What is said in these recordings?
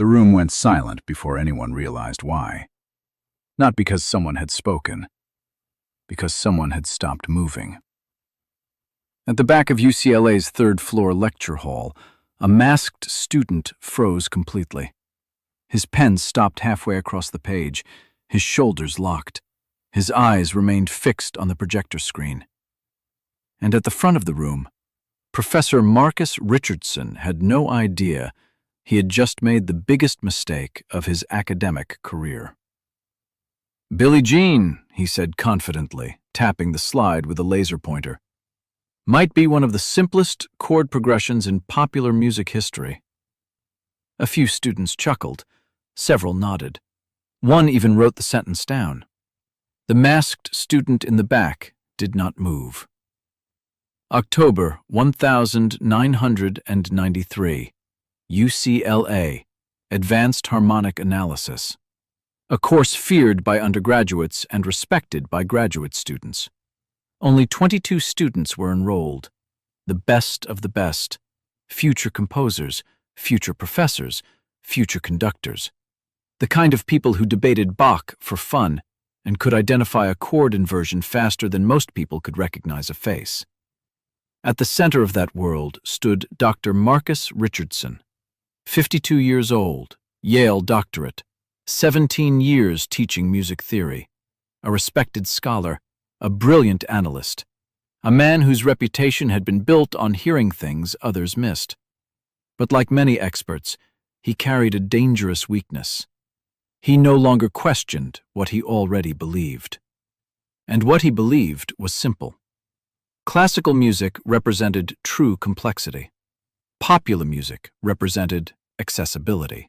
The room went silent before anyone realized why. Not because someone had spoken, because someone had stopped moving. At the back of UCLA's third-floor lecture hall, a masked student froze completely. His pen stopped halfway across the page, his shoulders locked. His eyes remained fixed on the projector screen. And at the front of the room, Professor Marcus Richardson had no idea he had just made the biggest mistake of his academic career. "Billie Jean," he said confidently, tapping the slide with a laser pointer, "might be one of the simplest chord progressions in popular music history." A few students chuckled, several nodded. One even wrote the sentence down. The masked student in the back did not move. October 1993, UCLA, Advanced Harmonic Analysis. A course feared by undergraduates and respected by graduate students. Only 22 students were enrolled, the best of the best, future composers, future professors, future conductors, the kind of people who debated Bach for fun and could identify a chord inversion faster than most people could recognize a face. At the center of that world stood Dr. Marcus Richardson, 52 years old, Yale doctorate, 17 years teaching music theory, a respected scholar, a brilliant analyst, a man whose reputation had been built on hearing things others missed. But like many experts, he carried a dangerous weakness. He no longer questioned what he already believed. And what he believed was simple. Classical music represented true complexity. Popular music represented accessibility.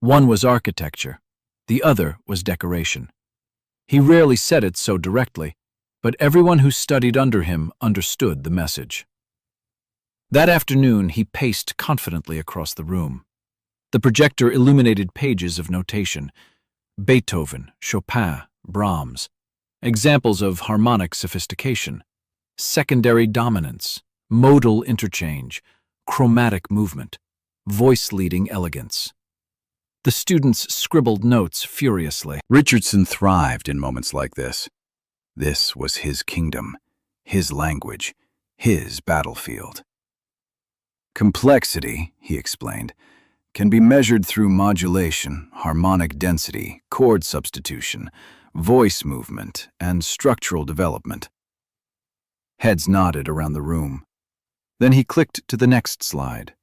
One was architecture, the other was decoration. He rarely said it so directly, but everyone who studied under him understood the message. That afternoon, he paced confidently across the room. The projector illuminated pages of notation: Beethoven, Chopin, Brahms, examples of harmonic sophistication, secondary dominance, modal interchange, chromatic movement, voice-leading elegance. The students scribbled notes furiously. Richardson thrived in moments like this. This was his kingdom, his language, his battlefield. Complexity, he explained, can be measured through modulation, harmonic density, chord substitution, voice movement, and structural development. Heads nodded around the room. Then he clicked to the next slide.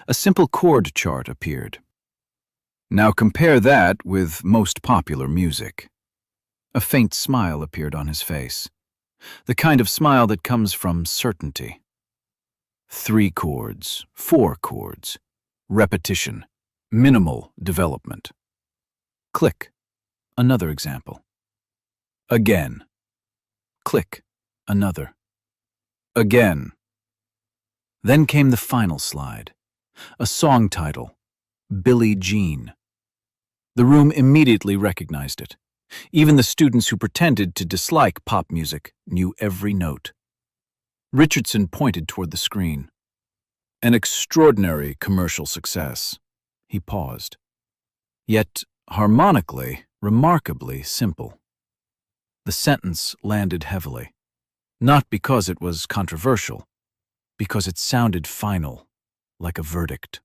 A simple chord chart appeared. Now compare that with most popular music. A faint smile appeared on his face, the kind of smile that comes from certainty. 3 chords, 4 chords, repetition, minimal development. Click. Another example. Again. Click. Another. Again. Then came the final slide. A song title, Billie Jean. The room immediately recognized it. Even the students who pretended to dislike pop music knew every note. Richardson pointed toward the screen. An extraordinary commercial success. He paused. Yet, harmonically, remarkably simple. The sentence landed heavily. Not because it was controversial, because it sounded final, like a verdict.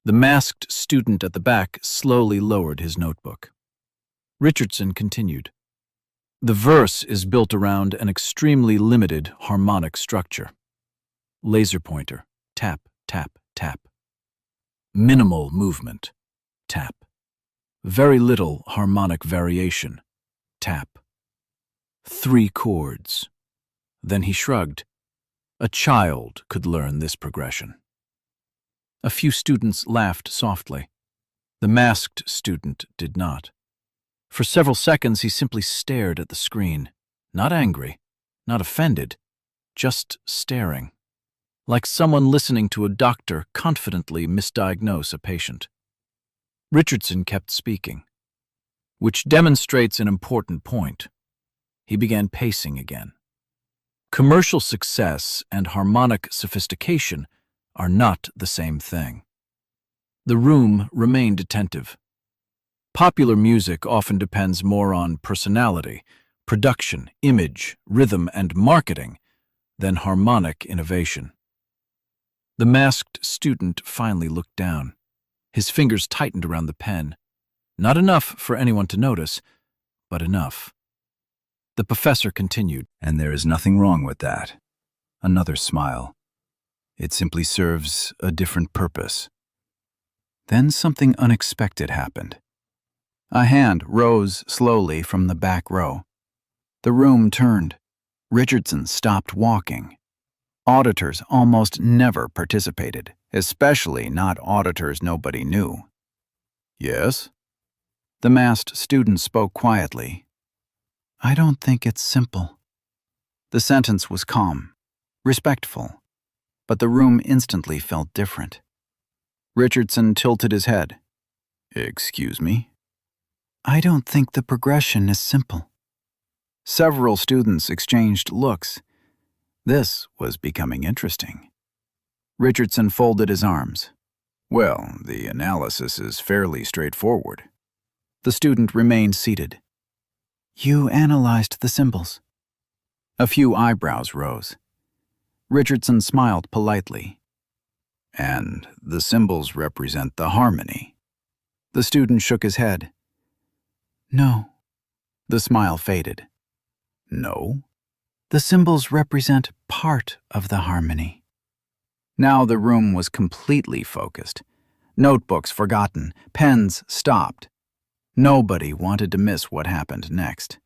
The masked student at the back slowly lowered his notebook. Richardson continued. The verse is built around an extremely limited harmonic structure. Laser pointer. Tap, tap, tap. Minimal movement. Tap. Very little harmonic variation. Tap. 3 chords. Then he shrugged. A child could learn this progression. A few students laughed softly. The masked student did not. For several seconds he simply stared at the screen, not angry, not offended, just staring. Like someone listening to a doctor confidently misdiagnose a patient. Richardson kept speaking, which demonstrates an important point. He began pacing again. Commercial success and harmonic sophistication are not the same thing. The room remained attentive. Popular music often depends more on personality, production, image, rhythm, and marketing than harmonic innovation. The masked student finally looked down. His fingers tightened around the pen. Not enough for anyone to notice, but enough. The professor continued, "And there is nothing wrong with that." Another smile. "It simply serves a different purpose." Then something unexpected happened. A hand rose slowly from the back row. The room turned. Richardson stopped walking. Auditors almost never participated, especially not auditors nobody knew. "Yes?" The masked student spoke quietly. "I don't think it's simple." The sentence was calm, respectful, but the room instantly felt different. Richardson tilted his head. "Excuse me?" "I don't think the progression is simple." Several students exchanged looks. This was becoming interesting. Richardson folded his arms. "Well, the analysis is fairly straightforward." The student remained seated. "You analyzed the symbols." A few eyebrows rose. Richardson smiled politely. "And the symbols represent the harmony." The student shook his head. "No." The smile faded. "No?" "The symbols represent part of the harmony." Now the room was completely focused. Notebooks forgotten, pens stopped. Nobody wanted to miss what happened next.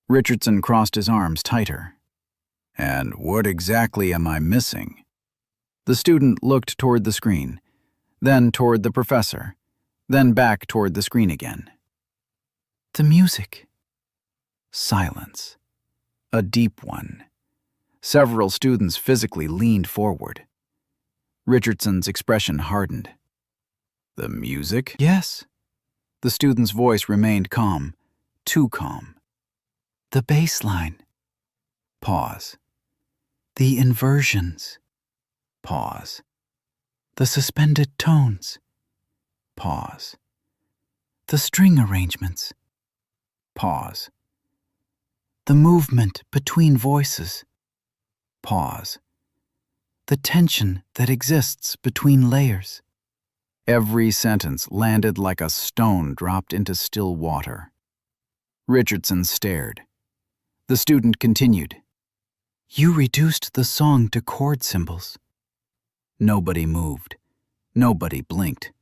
Richardson crossed his arms tighter. "And what exactly am I missing?" The student looked toward the screen, then toward the professor, then back toward the screen again. "The music." Silence. A deep one. Several students physically leaned forward. Richardson's expression hardened. "The music?" "Yes." The student's voice remained calm, too calm. "The bass line." Pause. "The inversions." Pause. "The suspended tones." Pause. "The string arrangements." Pause. "The movement between voices." Pause. "The tension that exists between layers." Every sentence landed like a stone dropped into still water. Richardson stared. The student continued. "You reduced the song to chord symbols." Nobody moved. Nobody blinked.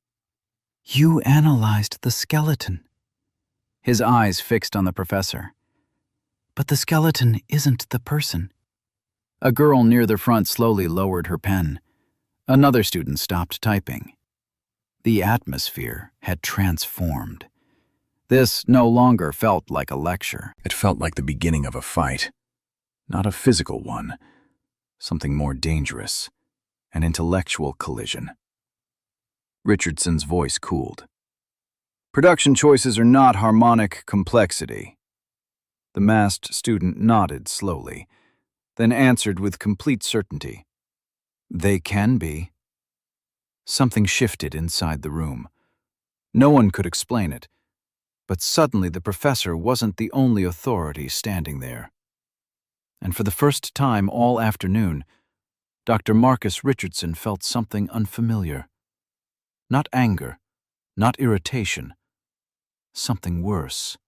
"You analyzed the skeleton." His eyes fixed on the professor. "But the skeleton isn't the person." A girl near the front slowly lowered her pen. Another student stopped typing. The atmosphere had transformed. This no longer felt like a lecture. It felt like the beginning of a fight. Not a physical one. Something more dangerous. An intellectual collision. Richardson's voice cooled. "Production choices are not harmonic complexity." The masked student nodded slowly, then answered with complete certainty. "They can be." Something shifted inside the room. No one could explain it, but suddenly the professor wasn't the only authority standing there. And for the first time all afternoon, Dr. Marcus Richardson felt something unfamiliar. Not anger, not irritation, something worse.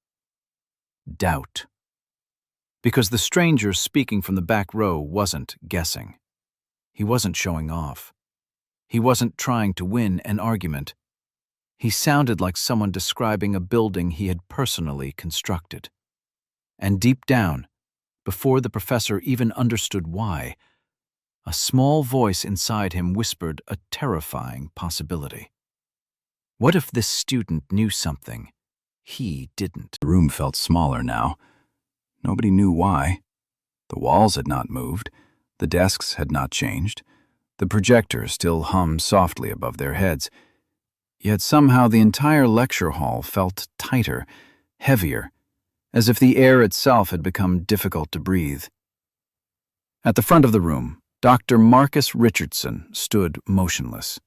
Doubt. Because the stranger speaking from the back row wasn't guessing. He wasn't showing off. He wasn't trying to win an argument. He sounded like someone describing a building he had personally constructed. And deep down, before the professor even understood why, a small voice inside him whispered a terrifying possibility. What if this student knew something he didn't? The room felt smaller now. Nobody knew why. The walls had not moved. The desks had not changed. The projector still hummed softly above their heads. Yet somehow the entire lecture hall felt tighter, heavier, as if the air itself had become difficult to breathe. At the front of the room, Dr. Marcus Richardson stood motionless.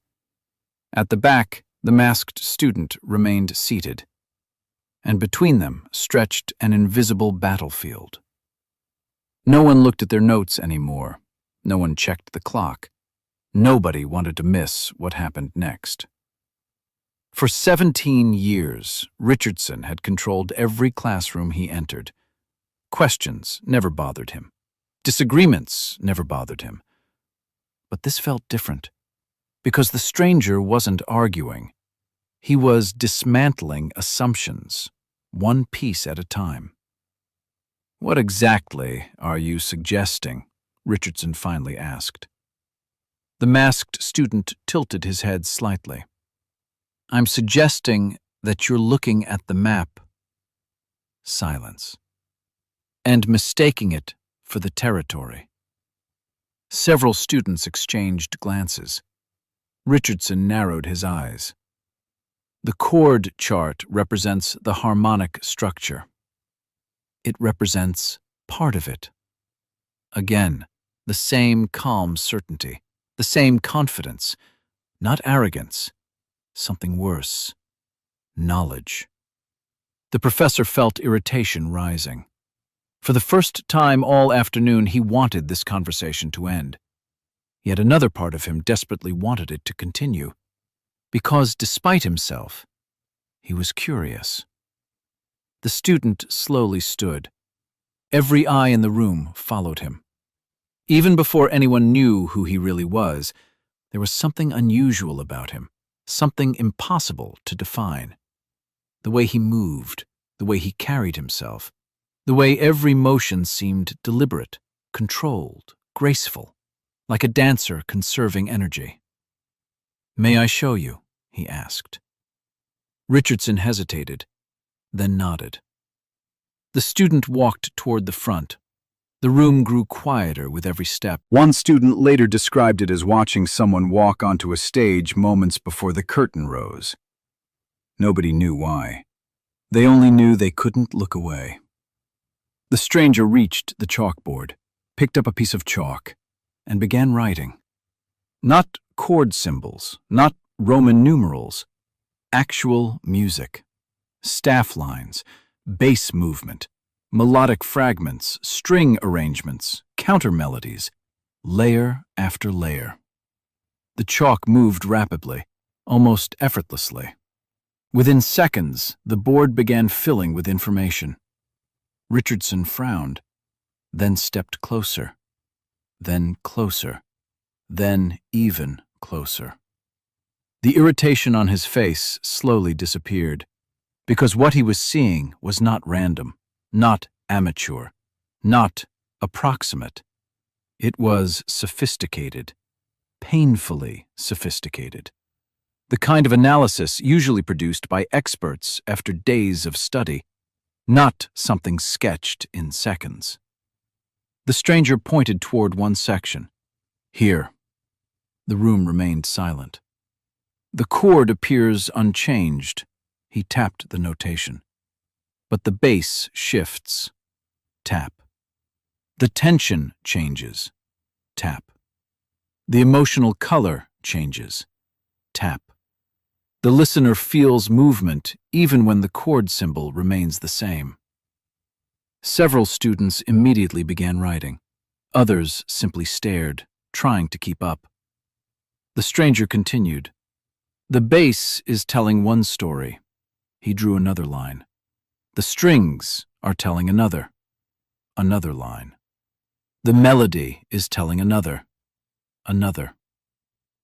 At the back, the masked student remained seated, and between them stretched an invisible battlefield. No one looked at their notes anymore. No one checked the clock. Nobody wanted to miss what happened next. For 17 years, Richardson had controlled every classroom he entered. Questions never bothered him. Disagreements never bothered him. But this felt different, because the stranger wasn't arguing. He was dismantling assumptions, one piece at a time. "What exactly are you suggesting?" Richardson finally asked. The masked student tilted his head slightly. "I'm suggesting that you're looking at the map." Silence. "And mistaking it for the territory." Several students exchanged glances. Richardson narrowed his eyes. "The chord chart represents the harmonic structure. It represents part of it." Again, the same calm certainty, the same confidence, not arrogance, something worse, knowledge. The professor felt irritation rising. For the first time all afternoon, he wanted this conversation to end. Yet another part of him desperately wanted it to continue, because despite himself, he was curious. The student slowly stood. Every eye in the room followed him. Even before anyone knew who he really was, there was something unusual about him, something impossible to define. The way he moved, the way he carried himself, the way every motion seemed deliberate, controlled, graceful, like a dancer conserving energy. "May I show you?" he asked. Richardson hesitated, then nodded. The student walked toward the front. The room grew quieter with every step. One student later described it as watching someone walk onto a stage moments before the curtain rose. Nobody knew why. They only knew they couldn't look away. The stranger reached the chalkboard, picked up a piece of chalk, and began writing. Not chord symbols, not Roman numerals, actual music. Staff lines, bass movement, melodic fragments, string arrangements, counter melodies, layer after layer. The chalk moved rapidly, almost effortlessly. Within seconds, the board began filling with information. Richardson frowned, then stepped closer, then closer, then even closer. The irritation on his face slowly disappeared, because what he was seeing was not random, not amateur, not approximate. It was sophisticated, painfully sophisticated. The kind of analysis usually produced by experts after days of study, not something sketched in seconds. The stranger pointed toward one section. "Here." The room remained silent. "The chord appears unchanged." He tapped the notation. "But the bass shifts." Tap. "The tension changes." Tap. "The emotional color changes." Tap. "The listener feels movement even when the chord symbol remains the same." Several students immediately began writing. Others simply stared, trying to keep up. The stranger continued. "The bass is telling one story." He drew another line. "The strings are telling another." Another line. "The melody is telling another." Another.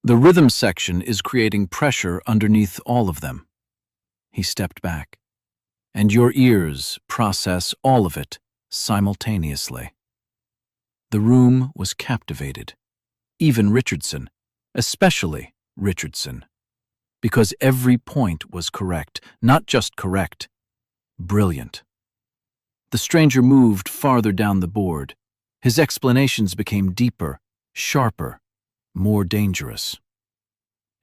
"The rhythm section is creating pressure underneath all of them." He stepped back. "And your ears process all of it simultaneously." The room was captivated. Even Richardson, especially Richardson, because every point was correct, not just correct, brilliant. The stranger moved farther down the board. His explanations became deeper, sharper, more dangerous.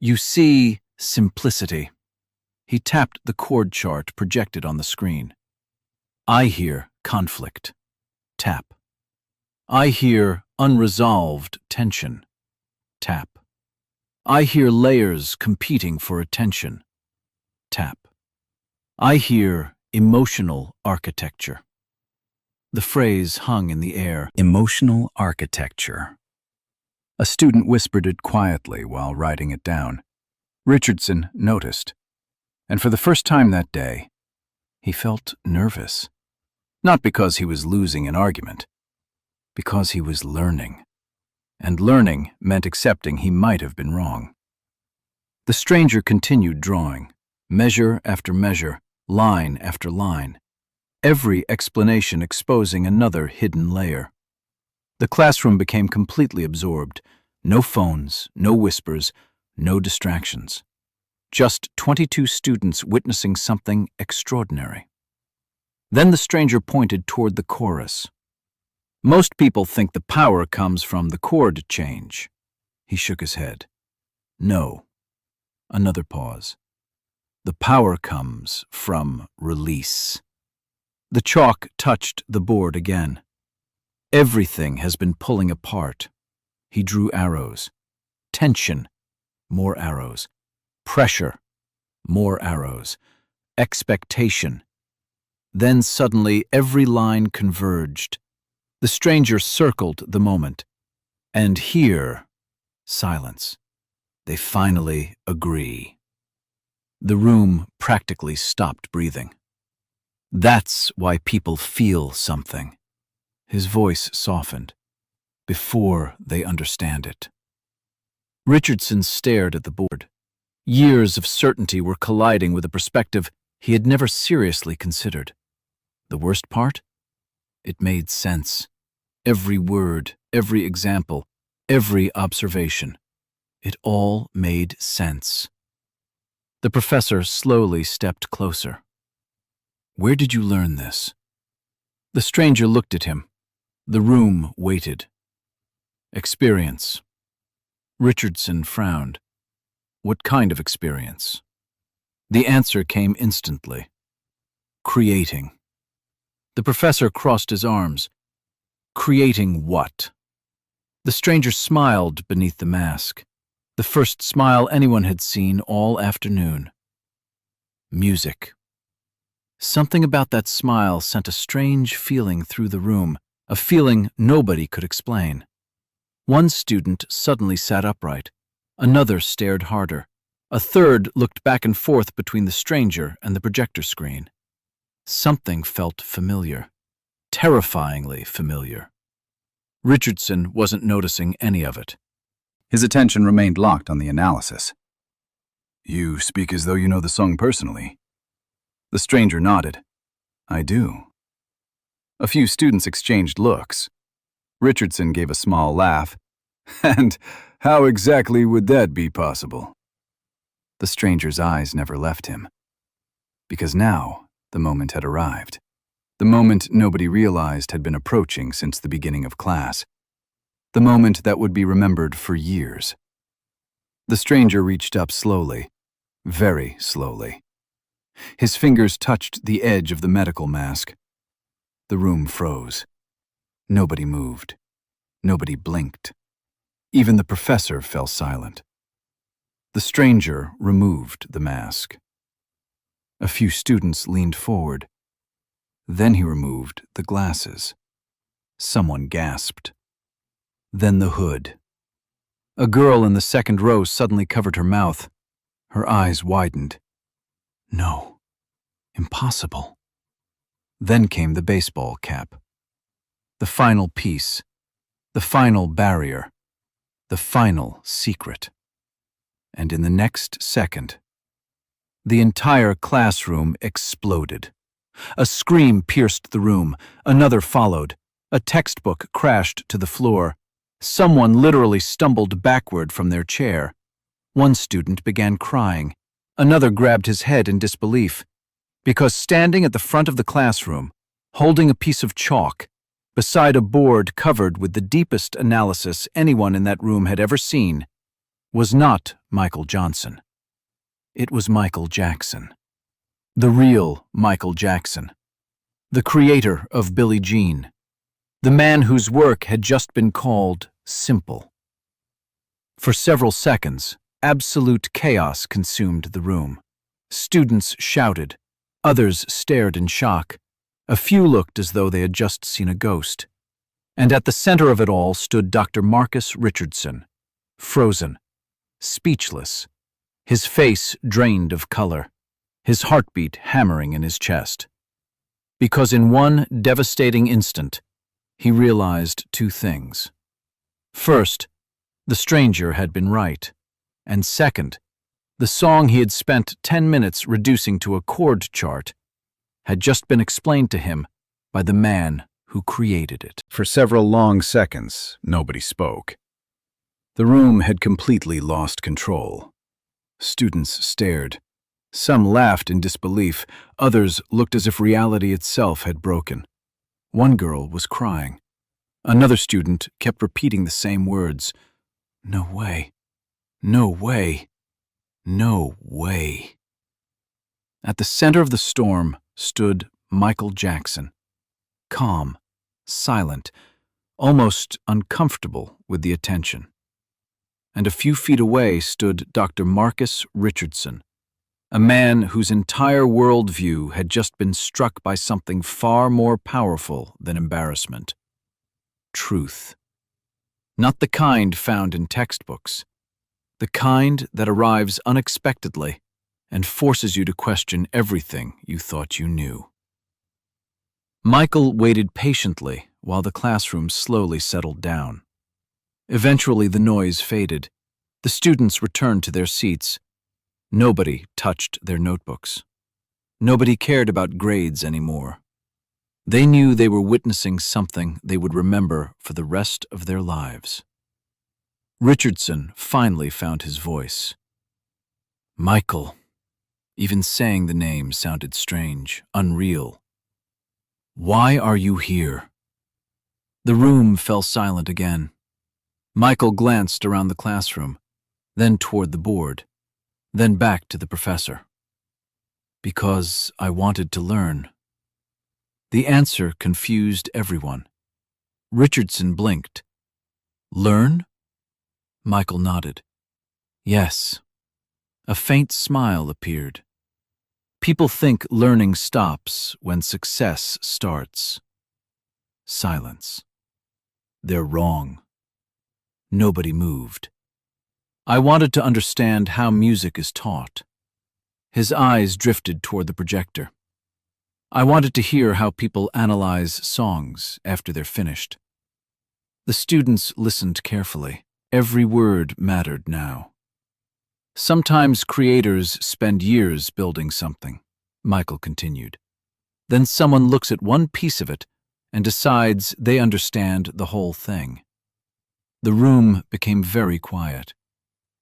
"You see simplicity." He tapped the chord chart projected on the screen. "I hear conflict." Tap. "I hear unresolved tension." Tap. I hear layers competing for attention. Tap. I hear emotional architecture. The phrase hung in the air. Emotional architecture. A student whispered it quietly while writing it down. Richardson noticed, and for the first time that day, he felt nervous. Not because he was losing an argument, because he was learning. And learning meant accepting he might have been wrong. The stranger continued drawing, measure after measure, line after line, every explanation exposing another hidden layer. The classroom became completely absorbed. No phones, no whispers, no distractions. Just 22 students witnessing something extraordinary. Then the stranger pointed toward the chorus. Most people think the power comes from the chord change. He shook his head. No. Another pause. The power comes from release. The chalk touched the board again. Everything has been pulling apart. He drew arrows. Tension. More arrows. Pressure. More arrows. Expectation. Then suddenly every line converged. The stranger circled the moment. And here, silence. They finally agree. The room practically stopped breathing. That's why people feel something. His voice softened. Before they understand it. Richardson stared at the board. Years of certainty were colliding with a perspective he had never seriously considered. The worst part? It made sense. Every word, every example, every observation. It all made sense. The professor slowly stepped closer. Where did you learn this? The stranger looked at him. The room waited. Experience. Richardson frowned. What kind of experience? The answer came instantly. Creating. The professor crossed his arms. Creating what? The stranger smiled beneath the mask. The first smile anyone had seen all afternoon. Music. Something about that smile sent a strange feeling through the room, a feeling nobody could explain. One student suddenly sat upright. Another stared harder. A third looked back and forth between the stranger and the projector screen. Something felt familiar. Terrifyingly familiar. Richardson wasn't noticing any of it. His attention remained locked on the analysis. You speak as though you know the song personally. The stranger nodded. I do. A few students exchanged looks. Richardson gave a small laugh. And how exactly would that be possible? The stranger's eyes never left him. Because now the moment had arrived. The moment nobody realized had been approaching since the beginning of class. The moment that would be remembered for years. The stranger reached up slowly, very slowly. His fingers touched the edge of the medical mask. The room froze. Nobody moved. Nobody blinked. Even the professor fell silent. The stranger removed the mask. A few students leaned forward. Then he removed the glasses. Someone gasped. Then the hood. A girl in the second row suddenly covered her mouth. Her eyes widened. No. Impossible. Then came the baseball cap. The final piece. The final barrier. The final secret. And in the next second, the entire classroom exploded. A scream pierced the room. Another followed. A textbook crashed to the floor. Someone literally stumbled backward from their chair. One student began crying. Another grabbed his head in disbelief. Because standing at the front of the classroom, holding a piece of chalk, beside a board covered with the deepest analysis anyone in that room had ever seen, was not Michael Johnson. It was Michael Jackson. The real Michael Jackson. The creator of Billie Jean. The man whose work had just been called simple. For several seconds, Absolute chaos consumed the room. Students shouted. Others stared in shock. A few looked as though they had just seen a ghost. And at the center of it all stood Dr. Marcus Richardson, frozen, speechless, his face drained of color, his heartbeat hammering in his chest. Because in one devastating instant, he realized two things. First, the stranger had been right. And second, the song he had spent 10 minutes reducing to a chord chart had just been explained to him by the man who created it. For several long seconds, nobody spoke. The room had completely lost control. Students stared. Some laughed in disbelief. Others looked as if reality itself had broken. One girl was crying. Another student kept repeating the same words. No way. No way. No way. At the center of the storm stood Michael Jackson, calm, silent, almost uncomfortable with the attention. And a few feet away stood Dr. Marcus Richardson, a man whose entire worldview had just been struck by something far more powerful than embarrassment. Truth. Not the kind found in textbooks. The kind that arrives unexpectedly and forces you to question everything you thought you knew. Michael waited patiently while the classroom slowly settled down. Eventually the noise faded. The students returned to their seats. Nobody touched their notebooks. Nobody cared about grades anymore. They knew they were witnessing something they would remember for the rest of their lives. Richardson finally found his voice. Michael. Even saying the name sounded strange, unreal. Why are you here? The room fell silent again. Michael glanced around the classroom, then toward the board, then back to the professor. Because I wanted to learn. The answer confused everyone. Richardson blinked. Learn? Michael nodded. Yes. A faint smile appeared. People think learning stops when success starts. Silence. They're wrong. Nobody moved. I wanted to understand how music is taught. His eyes drifted toward the projector. I wanted to hear how people analyze songs after they're finished. The students listened carefully. Every word mattered now. Sometimes creators spend years building something, Michael continued. Then someone looks at one piece of it and decides they understand the whole thing. The room became very quiet,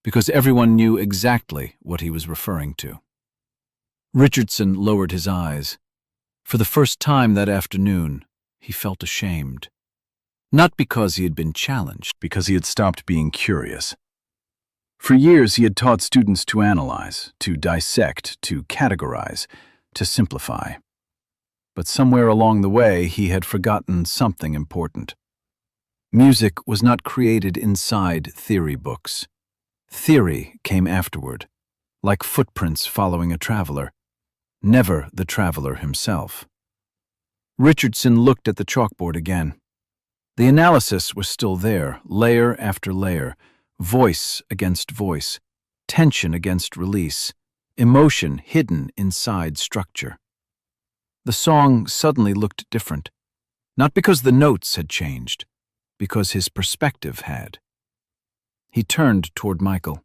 because everyone knew exactly what he was referring to. Richardson lowered his eyes. For the first time that afternoon, he felt ashamed. Not because he had been challenged, because he had stopped being curious. For years, he had taught students to analyze, to dissect, to categorize, to simplify. But somewhere along the way, he had forgotten something important. Music was not created inside theory books. Theory came afterward, like footprints following a traveler, never the traveler himself. Richardson looked at the chalkboard again. The analysis was still there, layer after layer, voice against voice, tension against release, emotion hidden inside structure. The song suddenly looked different, not because the notes had changed, because his perspective had. He turned toward Michael.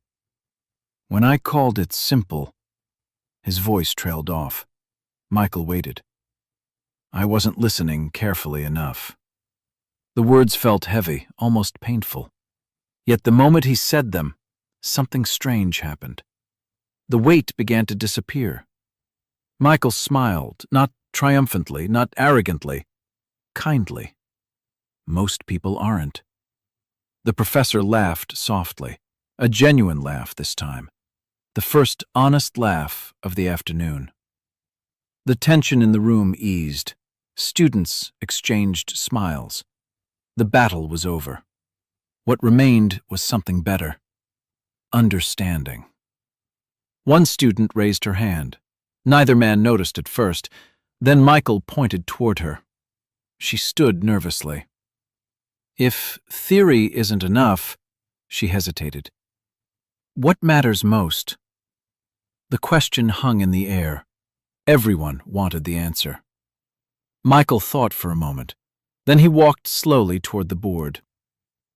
When I called it simple, his voice trailed off. Michael waited. I wasn't listening carefully enough. The words felt heavy, almost painful. Yet the moment he said them, something strange happened. The weight began to disappear. Michael smiled, not triumphantly, not arrogantly, kindly. Most people aren't. The professor laughed softly, a genuine laugh this time, the first honest laugh of the afternoon. The tension in the room eased. Students exchanged smiles. The battle was over. What remained was something better. understanding. One student raised her hand. Neither man noticed at first. Then Michael pointed toward her. She stood nervously. If theory isn't enough, she hesitated. What matters most? The question hung in the air. Everyone wanted the answer. Michael thought for a moment. Then he walked slowly toward the board.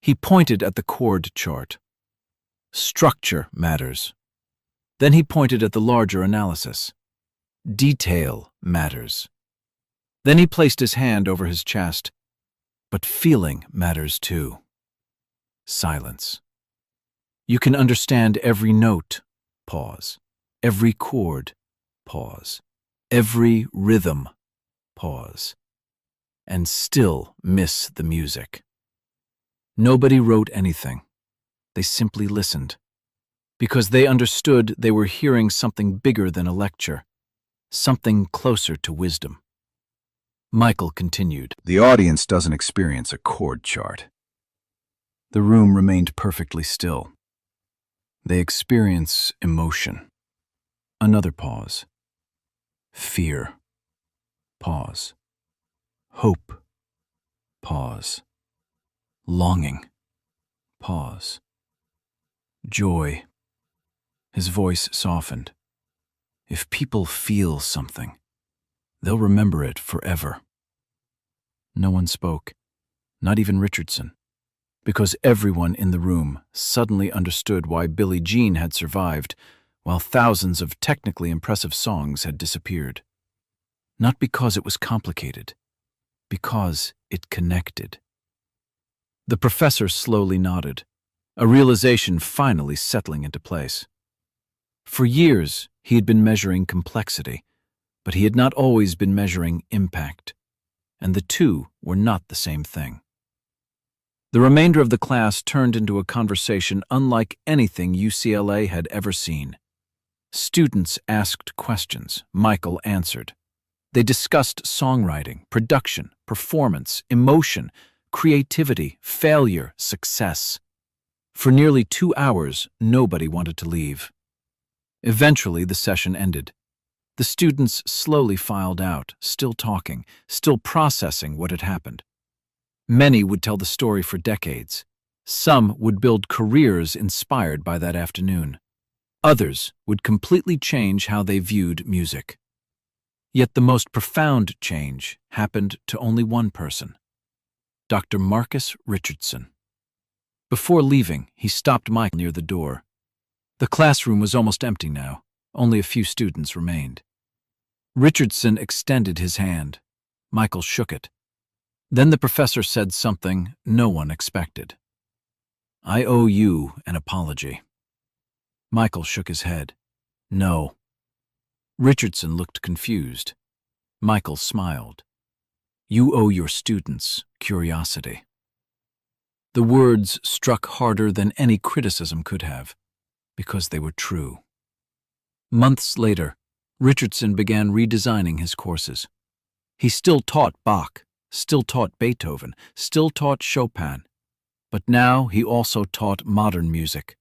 He pointed at the chord chart. Structure matters. Then he pointed at the larger analysis. Detail matters. Then he placed his hand over his chest. But feeling matters too. Silence. You can understand every note. Pause. Every chord. Pause. Every rhythm. Pause. And still miss the music. Nobody wrote anything. They simply listened. Because they understood they were hearing something bigger than a lecture. Something closer to wisdom. Michael continued. The audience doesn't experience a chord chart. The room remained perfectly still. They experience emotion. Another pause. Fear. Pause. Hope. Pause. Longing. Pause. Joy. His voice softened. If people feel something, they'll remember it forever. No one spoke, not even Richardson, because everyone in the room suddenly understood why Billie Jean had survived while thousands of technically impressive songs had disappeared. Not because it was complicated, because it connected. The professor slowly nodded, a realization finally settling into place. For years, he had been measuring complexity, but he had not always been measuring impact, and the two were not the same thing. The remainder of the class turned into a conversation unlike anything UCLA had ever seen. Students asked questions. Michael answered. They discussed songwriting, production, performance, emotion, creativity, failure, success. For nearly 2 hours, nobody wanted to leave. Eventually, the session ended. The students slowly filed out, still talking, still processing what had happened. Many would tell the story for decades. Some would build careers inspired by that afternoon. Others would completely change how they viewed music. Yet the most profound change happened to only one person, Dr. Marcus Richardson. Before leaving, he stopped Michael near the door. The classroom was almost empty now. Only a few students remained. Richardson extended his hand. Michael shook it. Then the professor said something no one expected. I owe you an apology. Michael shook his head. No. Richardson looked confused. Michael smiled. You owe your students curiosity. The words struck harder than any criticism could have, because they were true. Months later, Richardson began redesigning his courses. He still taught Bach, still taught Beethoven, still taught Chopin, but now he also taught modern music,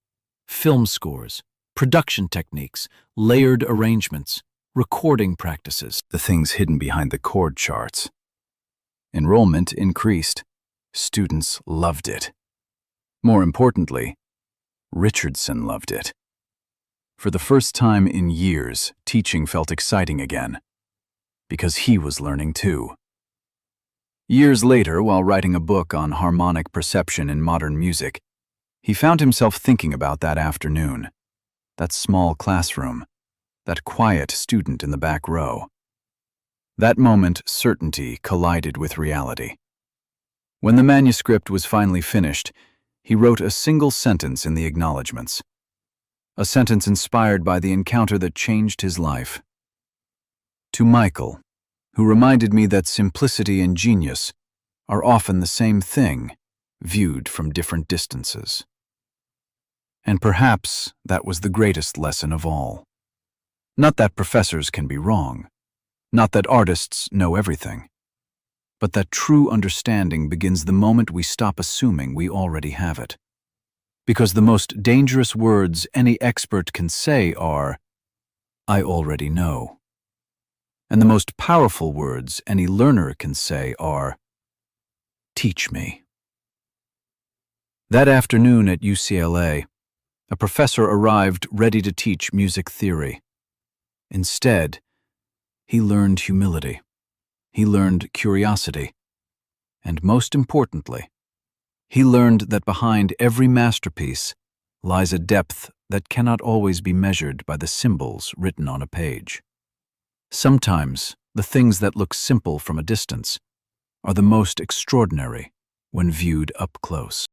film scores, production techniques, layered arrangements, recording practices, the things hidden behind the chord charts. Enrollment increased. Students loved it. More importantly, Richardson loved it. For the first time in years, teaching felt exciting again, because he was learning too. Years later, while writing a book on harmonic perception in modern music, he found himself thinking about that afternoon, that small classroom, that quiet student in the back row. That moment, certainty collided with reality. When the manuscript was finally finished, he wrote a single sentence in the acknowledgments. A sentence inspired by the encounter that changed his life. To Michael, who reminded me that simplicity and genius are often the same thing, viewed from different distances. And perhaps that was the greatest lesson of all. Not that professors can be wrong, not that artists know everything, but that true understanding begins the moment we stop assuming we already have it. Because the most dangerous words any expert can say are, "I already know." And the most powerful words any learner can say are, "Teach me." That afternoon at UCLA, a professor arrived ready to teach music theory. Instead, he learned humility. He learned curiosity. And most importantly, he learned that behind every masterpiece lies a depth that cannot always be measured by the symbols written on a page. Sometimes, the things that look simple from a distance are the most extraordinary when viewed up close.